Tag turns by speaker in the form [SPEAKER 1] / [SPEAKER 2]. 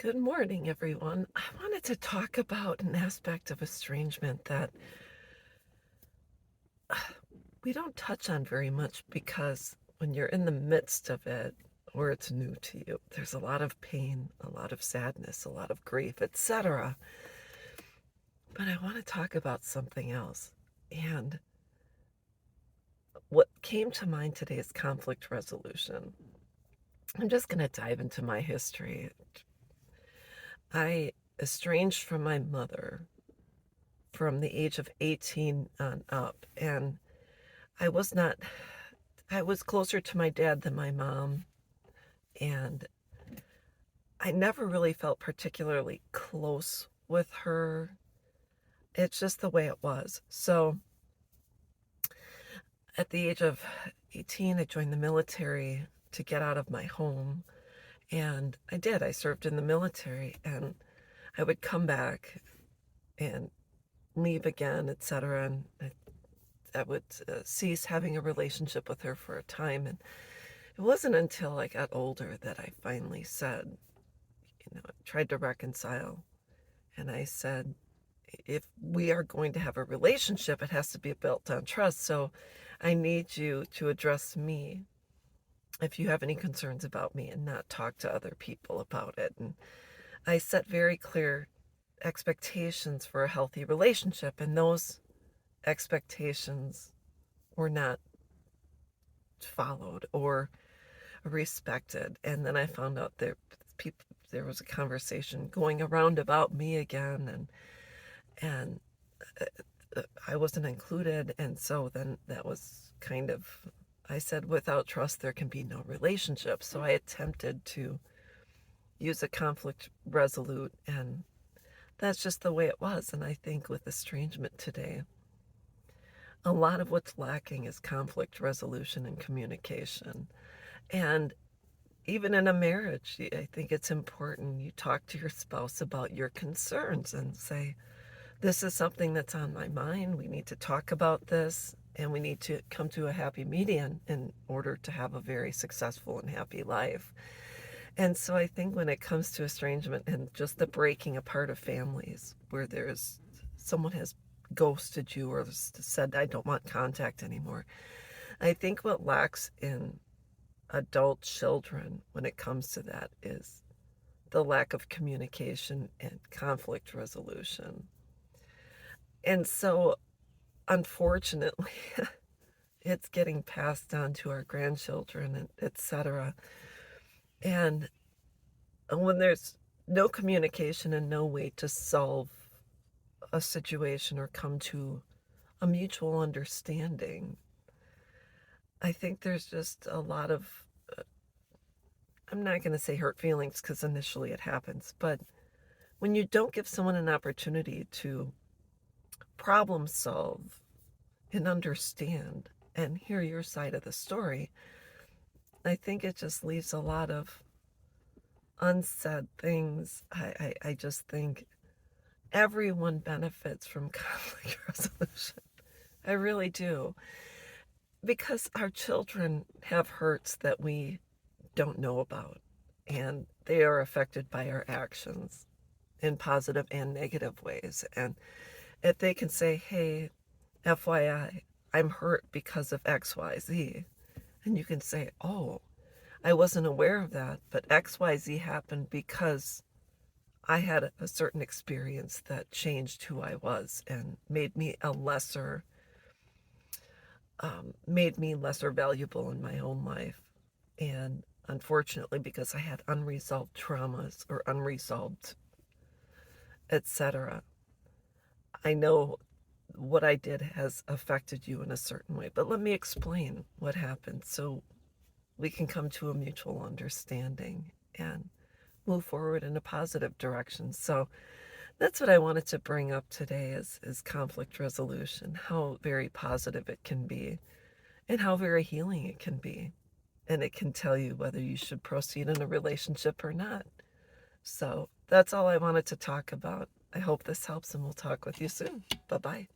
[SPEAKER 1] Good morning, everyone. I wanted to talk about an aspect of estrangement that we don't touch on very much because when you're in the midst of it or it's new to you, there's a lot of pain, a lot of sadness, a lot of grief, etc. But I want to talk about something else. And what came to mind today is conflict resolution. I'm just going to dive into my history. I estranged from my mother from the age of 18 on up, and I was not I was closer to my dad than my mom, and I never really felt particularly close with her. It's just the way it was. So, at the age of 18, I joined the military to get out of my home, and I did. I served in the military, and I would come back and leave again, etc., and I would cease having a relationship with her for a time, and it wasn't until I got older that I finally said, tried to reconcile. And I said, if we are going to have a relationship, it has to be built on trust. So I need you to address me if you have any concerns about me and not talk to other people about it. And I set very clear expectations for a healthy relationship, and those expectations were not followed or respected. And then I found out people there was a conversation going around about me again, and uh, I wasn't included. And so then that was kind of, I said, without trust there can be no relationship. So I attempted to use a conflict resolute, and that's just the way it was. And I think with estrangement today, a lot of what's lacking is conflict resolution and communication. And even in a marriage, I think it's important you talk to your spouse about your concerns and say, this is something that's on my mind. We need to talk about this, and we need to come to a happy median in order to have a very successful and happy life. And so I think when it comes to estrangement and just the breaking apart of families where there's someone has ghosted you or said, I don't want contact anymore, I think what lacks in adult children when it comes to that is the lack of communication and conflict resolution. And so, unfortunately, it's getting passed on to our grandchildren and etc. And when there's no communication and no way to solve a situation or come to a mutual understanding, I think there's just a lot of, I'm not going to say hurt feelings because initially it happens, but when you don't give someone an opportunity to problem solve and understand and hear your side of the story, I think it just leaves a lot of unsaid things. I just think everyone benefits from conflict resolution. I really do. Because our children have hurts that we don't know about, and they are affected by our actions in positive and negative ways. And if they can say, hey, FYI, I'm hurt because of XYZ, and you can say, oh, I wasn't aware of that, but XYZ happened because I had a certain experience that changed who I was and made me lesser valuable in my own life. And unfortunately, because I had unresolved traumas or unresolved, etc., I know what I did has affected you in a certain way. But let me explain what happened so we can come to a mutual understanding and move forward in a positive direction. So that's what I wanted to bring up today is conflict resolution, how very positive it can be and how very healing it can be. And it can tell you whether you should proceed in a relationship or not. So that's all I wanted to talk about. I hope this helps, and we'll talk with you soon. Bye bye.